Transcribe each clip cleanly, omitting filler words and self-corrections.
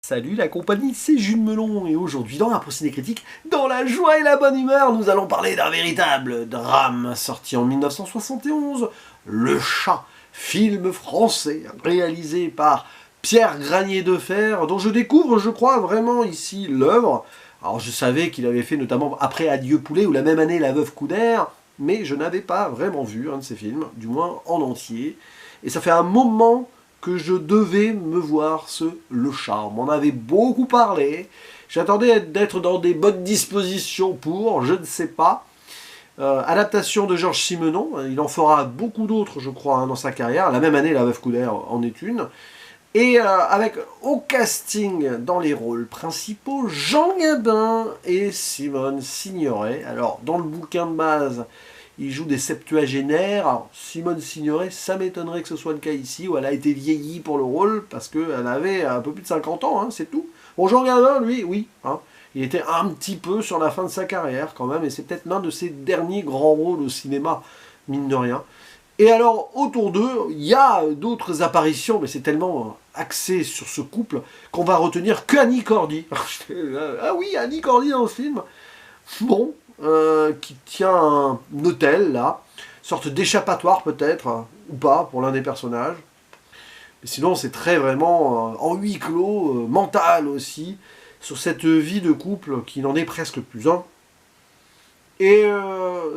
Salut la compagnie, c'est Jules Melon et aujourd'hui dans la Ciné Critique, dans la joie et la bonne humeur, nous allons parler d'un véritable drame sorti en 1971, Le Chat, film français réalisé par Pierre Granier de Fer, dont je découvre, je crois, vraiment ici l'œuvre. Alors je savais qu'il avait fait notamment Après Adieu Poulet ou la même année La Veuve Coudert, mais je n'avais pas vraiment vu un de ces films, du moins en entier. Et ça fait un moment que je devais me voir Le Chat. On m'en avait beaucoup parlé. J'attendais d'être dans des bonnes dispositions pour, je ne sais pas. Adaptation de Georges Simenon. Il en fera beaucoup d'autres, je crois, dans sa carrière. La même année, La Veuve Coudert en est une. Et avec au casting dans les rôles principaux, Jean Gabin et Simone Signoret. Alors, dans le bouquin de base, il joue des septuagénaires. Alors, Simone Signoret, ça m'étonnerait que ce soit le cas ici, où elle a été vieillie pour le rôle, parce qu'elle avait un peu plus de 50 ans, hein, c'est tout. Bon, Jean Gabin, lui, oui. Hein, il était un petit peu sur la fin de sa carrière, quand même, et c'est peut-être l'un de ses derniers grands rôles au cinéma, mine de rien. Et alors, autour d'eux, il y a d'autres apparitions, mais c'est tellement axé sur ce couple qu'on va retenir que Annie Cordy. Ah oui, Annie Cordy dans le film. Bon, qui tient un hôtel, là. Sorte d'échappatoire, peut-être, ou pas, pour l'un des personnages. Mais sinon, c'est très vraiment en huis clos, mental aussi, sur cette vie de couple qui n'en est presque plus un. Et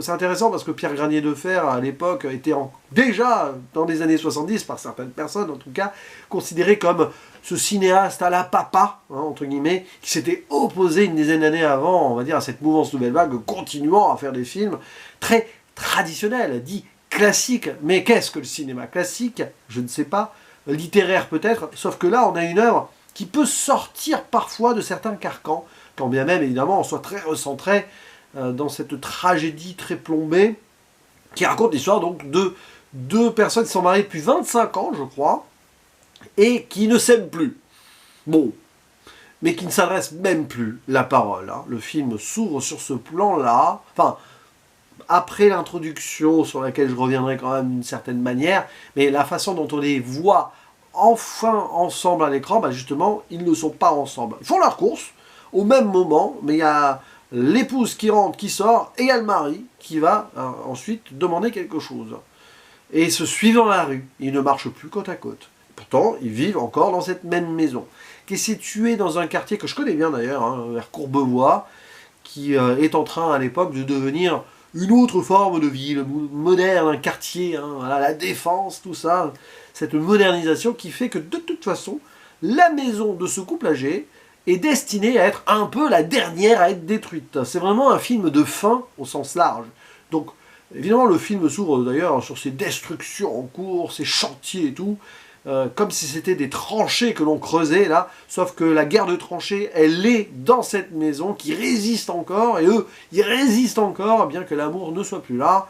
c'est intéressant parce que Pierre Granier de Fer, à l'époque, était déjà, dans les années 70, par certaines personnes en tout cas, considéré comme ce cinéaste à la papa, hein, entre guillemets, qui s'était opposé une dizaine d'années avant, on va dire, à cette mouvance nouvelle vague, continuant à faire des films très traditionnels, dits classiques. Mais qu'est-ce que le cinéma classique? Je ne sais pas. Littéraire peut-être, sauf que là, on a une œuvre qui peut sortir parfois de certains carcans, quand bien même, évidemment, on soit très recentré dans cette tragédie très plombée, qui raconte l'histoire donc de deux personnes qui sont mariées depuis 25 ans, je crois, et qui ne s'aiment plus. Bon, mais qui ne s'adressent même plus la parole. Hein. Le film s'ouvre sur ce plan-là, enfin, après l'introduction, sur laquelle je reviendrai quand même d'une certaine manière, mais la façon dont on les voit enfin ensemble à l'écran, bah justement, ils ne sont pas ensemble. Ils font leur course au même moment, mais il y a l'épouse qui rentre, qui sort, et il y a le mari qui va ensuite demander quelque chose. Et ils se suivent dans la rue. Ils ne marchent plus côte à côte. Pourtant, ils vivent encore dans cette même maison, qui est située dans un quartier que je connais bien d'ailleurs, hein, vers Courbevoie, qui est en train à l'époque de devenir une autre forme de ville, moderne, un quartier, hein, voilà, la défense, tout ça. Cette modernisation qui fait que de toute façon, la maison de ce couple âgé est destinée à être un peu la dernière à être détruite. C'est vraiment un film de fin au sens large. Donc, évidemment, le film s'ouvre d'ailleurs sur ces destructions en cours, ces chantiers et tout, comme si c'était des tranchées que l'on creusait là, sauf que la guerre de tranchées, elle est dans cette maison qui résiste encore, et eux, ils résistent encore, bien que l'amour ne soit plus là,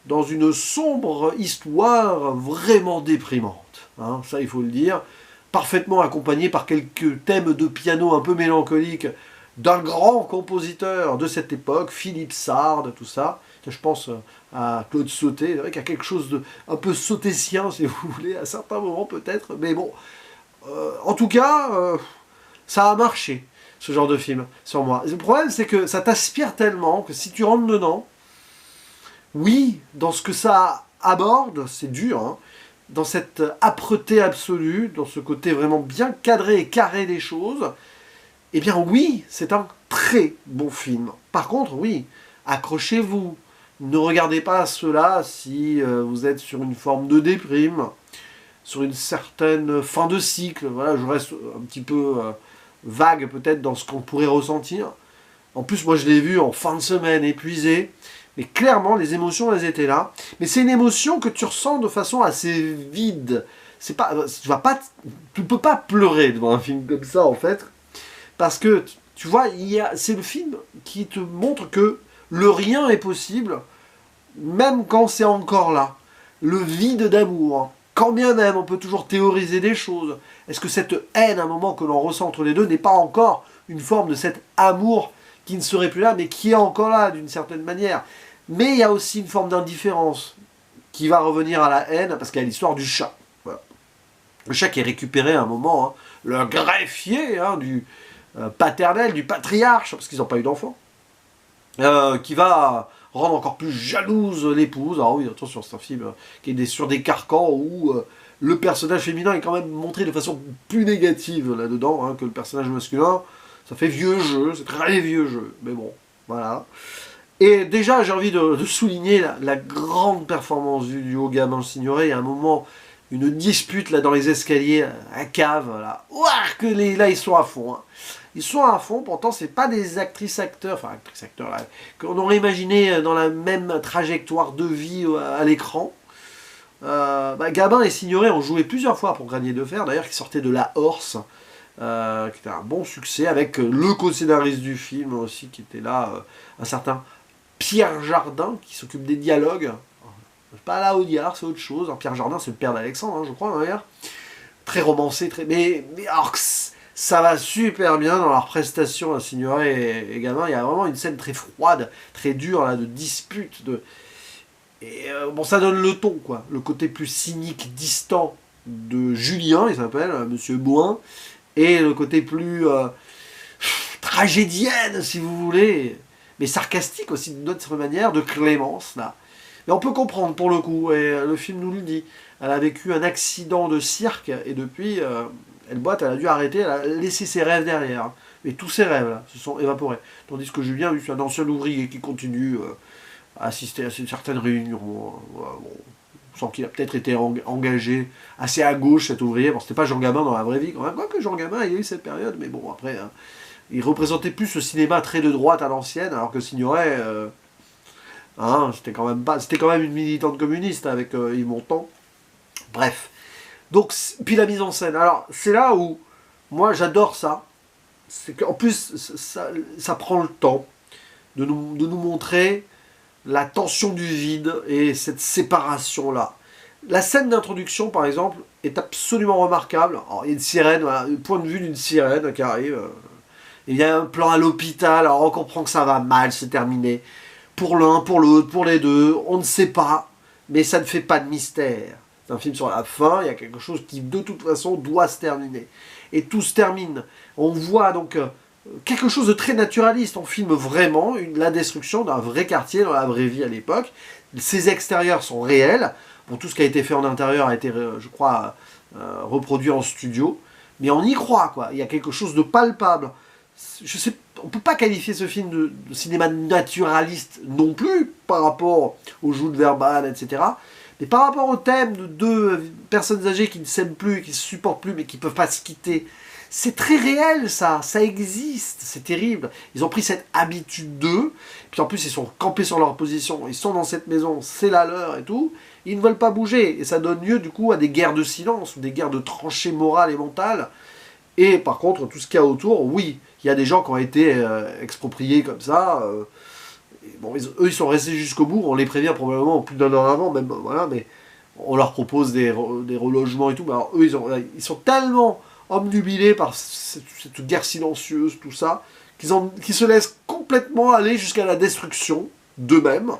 dans une sombre histoire vraiment déprimante. Hein, ça, il faut le dire. Parfaitement accompagné par quelques thèmes de piano un peu mélancoliques d'un grand compositeur de cette époque, Philippe Sard, tout ça. Je pense à Claude Sautet, c'est vrai qu'il y a quelque chose de un peu sautétien, si vous voulez, à certains moments peut-être, mais bon. En tout cas, ça a marché, ce genre de film, sur moi. Le problème, c'est que ça t'aspire tellement que si tu rentres dedans, oui, dans ce que ça aborde, c'est dur, hein, dans cette âpreté absolue, dans ce côté vraiment bien cadré et carré des choses, eh bien oui, c'est un très bon film. Par contre, oui, accrochez-vous. Ne regardez pas cela si vous êtes sur une forme de déprime, sur une certaine fin de cycle. Voilà, je reste un petit peu vague peut-être dans ce qu'on pourrait ressentir. En plus, moi je l'ai vu en fin de semaine, épuisé. Mais clairement, les émotions, elles étaient là. Mais c'est une émotion que tu ressens de façon assez vide. C'est pas, tu ne peux pas pleurer devant un film comme ça, en fait. Parce que, tu vois, c'est le film qui te montre que le rien est possible, même quand c'est encore là. Le vide d'amour. Quand bien même, on peut toujours théoriser des choses. Est-ce que cette haine, à un moment que l'on ressent entre les deux, n'est pas encore une forme de cet amour qui ne serait plus là, mais qui est encore là, d'une certaine manière. Mais il y a aussi une forme d'indifférence qui va revenir à la haine, parce qu'il y a l'histoire du chat. Voilà. Le chat qui est récupéré à un moment, hein, le greffier hein, du paternel, du patriarche, parce qu'ils n'ont pas eu d'enfant, qui va rendre encore plus jalouse l'épouse. Alors oui, attention, c'est un film qui est sur des carcans où le personnage féminin est quand même montré de façon plus négative là-dedans hein, que le personnage masculin. Ça fait vieux jeu, c'est très vieux jeu, mais bon, voilà. Et déjà, j'ai envie de souligner la grande performance du duo Gabin-Signoret. Il y a un moment, une dispute là dans les escaliers à cave, là. Ouah, là ils sont à fond. Hein. Ils sont à fond, pourtant c'est pas des actrices-acteurs, enfin actrices-acteurs là, qu'on aurait imaginé dans la même trajectoire de vie à l'écran. Gabin et Signoret ont joué plusieurs fois pour Granier de Fer, d'ailleurs qui sortait de La Horse, qui était un bon succès, avec le co-scénariste du film aussi, qui était là, un certain Pierre Jardin, qui s'occupe des dialogues. Pas là Audiard, c'est autre chose. Pierre Jardin, c'est le père d'Alexandre, hein, je crois, d'ailleurs. Très romancé, très... Mais alors, ça va super bien dans leur prestation à Signoret et Gabin. Il y a vraiment une scène très froide, très dure, là, de dispute, Et bon, ça donne le ton, quoi. Le côté plus cynique, distant de Julien, il s'appelle, Monsieur Bouin, et le côté plus tragédienne, si vous voulez, mais sarcastique aussi, d'une autre manière, de Clémence, là. Mais on peut comprendre, pour le coup, et le film nous le dit. Elle a vécu un accident de cirque, et depuis, elle a dû arrêter, elle a laissé ses rêves derrière. Mais tous ses rêves, là, se sont évaporés. Tandis que Julien, lui, c'est un ancien ouvrier qui continue... à assister à certaines réunions. Bon, on sent qu'il a peut-être été engagé assez à gauche, cet ouvrier. Bon, c'était pas Jean Gabin dans la vraie vie, quand même. Quoique Jean Gabin, il y a eu cette période, mais bon, après, hein, il représentait plus ce cinéma très de droite à l'ancienne, alors que Signoret, hein, c'était quand même une militante communiste avec Yves Montand. Bref. Donc, puis la mise en scène. Alors, c'est là où, moi, j'adore ça. C'est qu'en plus, ça prend le temps de nous montrer la tension du vide et cette séparation-là. La scène d'introduction, par exemple, est absolument remarquable. Alors, il y a une sirène, voilà, le point de vue d'une sirène qui arrive. Il y a un plan à l'hôpital, alors on comprend que ça va mal se terminer. Pour l'un, pour l'autre, pour les deux, on ne sait pas, mais ça ne fait pas de mystère. C'est un film sur la fin, il y a quelque chose qui, de toute façon, doit se terminer. Et tout se termine. On voit donc... quelque chose de très naturaliste. On filme vraiment la destruction d'un vrai quartier dans la vraie vie à l'époque. Ces extérieurs sont réels. Bon, tout ce qui a été fait en intérieur a été, je crois, reproduit en studio. Mais on y croit, quoi. Il y a quelque chose de palpable. On ne peut pas qualifier ce film de cinéma naturaliste non plus, par rapport aux joutes verbales, etc. Mais par rapport au thème de deux personnes âgées qui ne s'aiment plus, qui ne se supportent plus, mais qui ne peuvent pas se quitter, c'est très réel, ça existe, c'est terrible. Ils ont pris cette habitude d'eux, puis en plus ils sont campés sur leur position, ils sont dans cette maison, c'est la leur et tout, ils ne veulent pas bouger, et ça donne lieu du coup à des guerres de silence, ou des guerres de tranchées morales et mentales. Et par contre, tout ce qu'il y a autour, oui, il y a des gens qui ont été expropriés comme ça, bon, eux ils sont restés jusqu'au bout, on les prévient probablement plus d'un an avant, même, voilà, mais on leur propose des relogements et tout, mais alors eux ils sont tellement... omnubilés par cette guerre silencieuse, tout ça, qu'ils se laissent complètement aller jusqu'à la destruction d'eux-mêmes,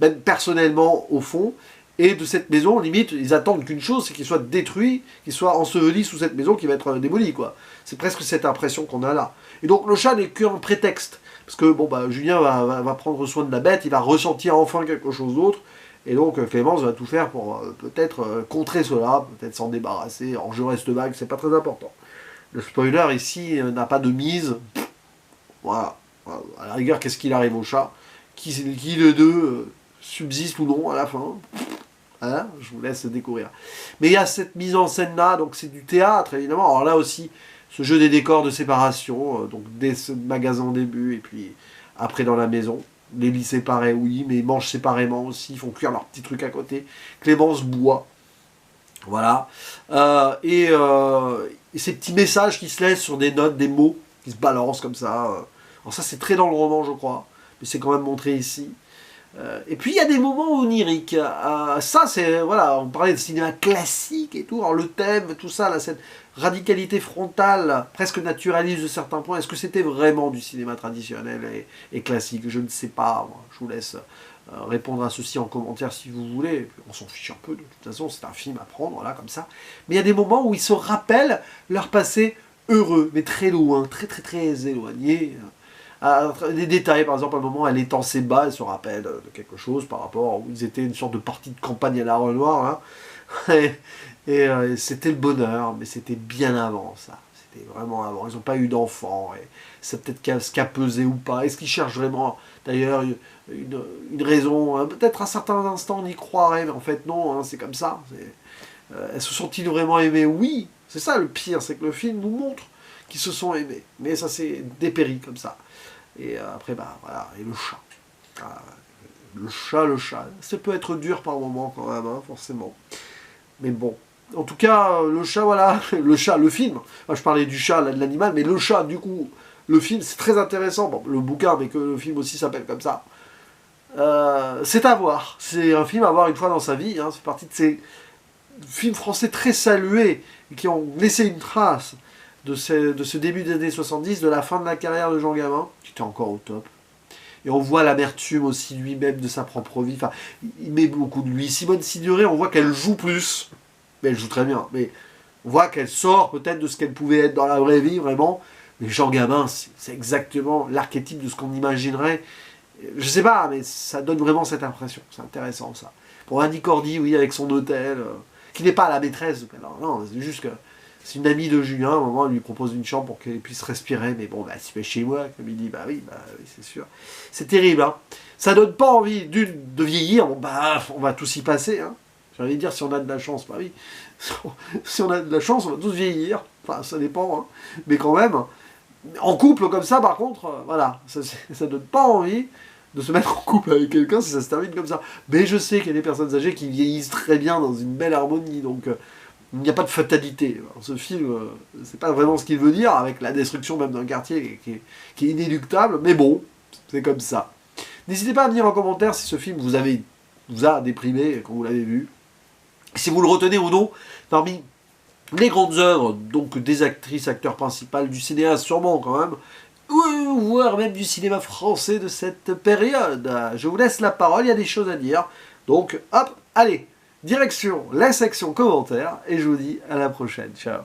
même personnellement au fond, et de cette maison, limite, ils attendent qu'une chose, c'est qu'ils soient détruits, qu'ils soient ensevelis sous cette maison qui va être démolie, quoi. C'est presque cette impression qu'on a là. Et donc le chat n'est qu'un prétexte, parce que bon, Julien va prendre soin de la bête, il va ressentir enfin quelque chose d'autre, et donc Clémence va tout faire pour peut-être contrer cela, peut-être s'en débarrasser. Alors je reste vague, c'est pas très important. Le spoiler ici n'a pas de mise. Voilà. À la rigueur, qu'est-ce qu'il arrive au chat qui les deux subsiste ou non à la fin. Hein, je vous laisse découvrir. Mais il y a cette mise en scène là, donc c'est du théâtre évidemment. Alors là aussi, ce jeu des décors de séparation, donc dès ce magasin au début et puis après dans la maison. Les lits séparés, oui, mais ils mangent séparément aussi, ils font cuire leurs petits trucs à côté. Clémence boit. Voilà. Et ces petits messages qui se laissent sur des notes, des mots, qui se balancent comme ça. Alors ça, c'est très dans le roman, je crois. Mais c'est quand même montré ici. Et puis, il y a des moments oniriques. Ça, c'est... Voilà, on parlait de cinéma classique et tout. Alors le thème, tout ça, là, cette radicalité frontale, presque naturaliste de certains points. Est-ce que c'était vraiment du cinéma traditionnel et classique? Je ne sais pas. Moi. Je vous laisse répondre à ceci en commentaire si vous voulez. On s'en fiche un peu, de toute façon, c'est un film à prendre, là, comme ça. Mais il y a des moments où ils se rappellent leur passé heureux, mais très loin, très éloigné. Des détails, par exemple, à un moment, elle étend ses bas, elle se rappelle de quelque chose par rapport où ils étaient une sorte de partie de campagne à la Renoir, hein. Et c'était le bonheur, mais c'était bien avant ça. C'était vraiment avant. Ils n'ont pas eu d'enfants. Et c'est peut-être ce qu'a pesé ou pas. Est-ce qu'ils cherchent vraiment, d'ailleurs, une raison? Peut-être à certains instants on y croirait, mais en fait non, hein, c'est comme ça. Se sont-ils vraiment aimés? Oui. C'est ça le pire, c'est que le film nous montre qu'ils se sont aimés. Mais ça s'est dépéri comme ça. Et après, bah voilà, et le chat. Ah, le chat. Ça peut être dur par moment quand même, hein, forcément. Mais bon. En tout cas, le chat, voilà. Le chat, le film. Enfin, je parlais du chat, là, de l'animal, mais le chat, du coup, le film, c'est très intéressant. Bon, le bouquin, mais que le film aussi s'appelle comme ça. C'est à voir. C'est un film à voir une fois dans sa vie. Hein. C'est partie de ces films français très salués et qui ont laissé une trace de ce début des années 70, de la fin de la carrière de Jean Gabin, qui était encore au top. Et on voit l'amertume aussi lui-même de sa propre vie. Enfin, il met beaucoup de lui. Simone Signoret, on voit qu'elle joue plus. Mais elle joue très bien. Mais on voit qu'elle sort peut-être de ce qu'elle pouvait être dans la vraie vie, vraiment. Mais Jean Gabin, c'est exactement l'archétype de ce qu'on imaginerait. Je sais pas, mais ça donne vraiment cette impression. C'est intéressant, ça. Pour Annie Cordy, oui, avec son hôtel, qui n'est pas la maîtresse. Alors, non, c'est juste que c'est une amie de Julien. À un moment, elle lui propose une chambre pour qu'elle puisse respirer. Mais bon, bah, si tu chez moi, comme il dit, bah oui, c'est sûr. C'est terrible, hein. Ça donne pas envie, de vieillir. Bon, bah, on va tous y passer, hein. J'ai envie de dire, si on a de la chance, bah oui. Si on a de la chance, on va tous vieillir. Enfin, ça dépend, hein. Mais quand même, en couple comme ça, par contre, voilà, ça donne pas envie de se mettre en couple avec quelqu'un si ça se termine comme ça. Mais je sais qu'il y a des personnes âgées qui vieillissent très bien dans une belle harmonie, donc il n'y a pas de fatalité. Alors, ce film, c'est pas vraiment ce qu'il veut dire, avec la destruction même d'un quartier qui est inéluctable, mais bon, c'est comme ça. N'hésitez pas à me dire en commentaire si ce film vous a déprimé quand vous l'avez vu, si vous le retenez ou non, parmi les grandes œuvres, donc des actrices, acteurs principaux, du cinéaste sûrement quand même, ou voire même du cinéma français de cette période. Je vous laisse la parole, il y a des choses à dire. Donc hop, allez, direction la section commentaires, et je vous dis à la prochaine. Ciao.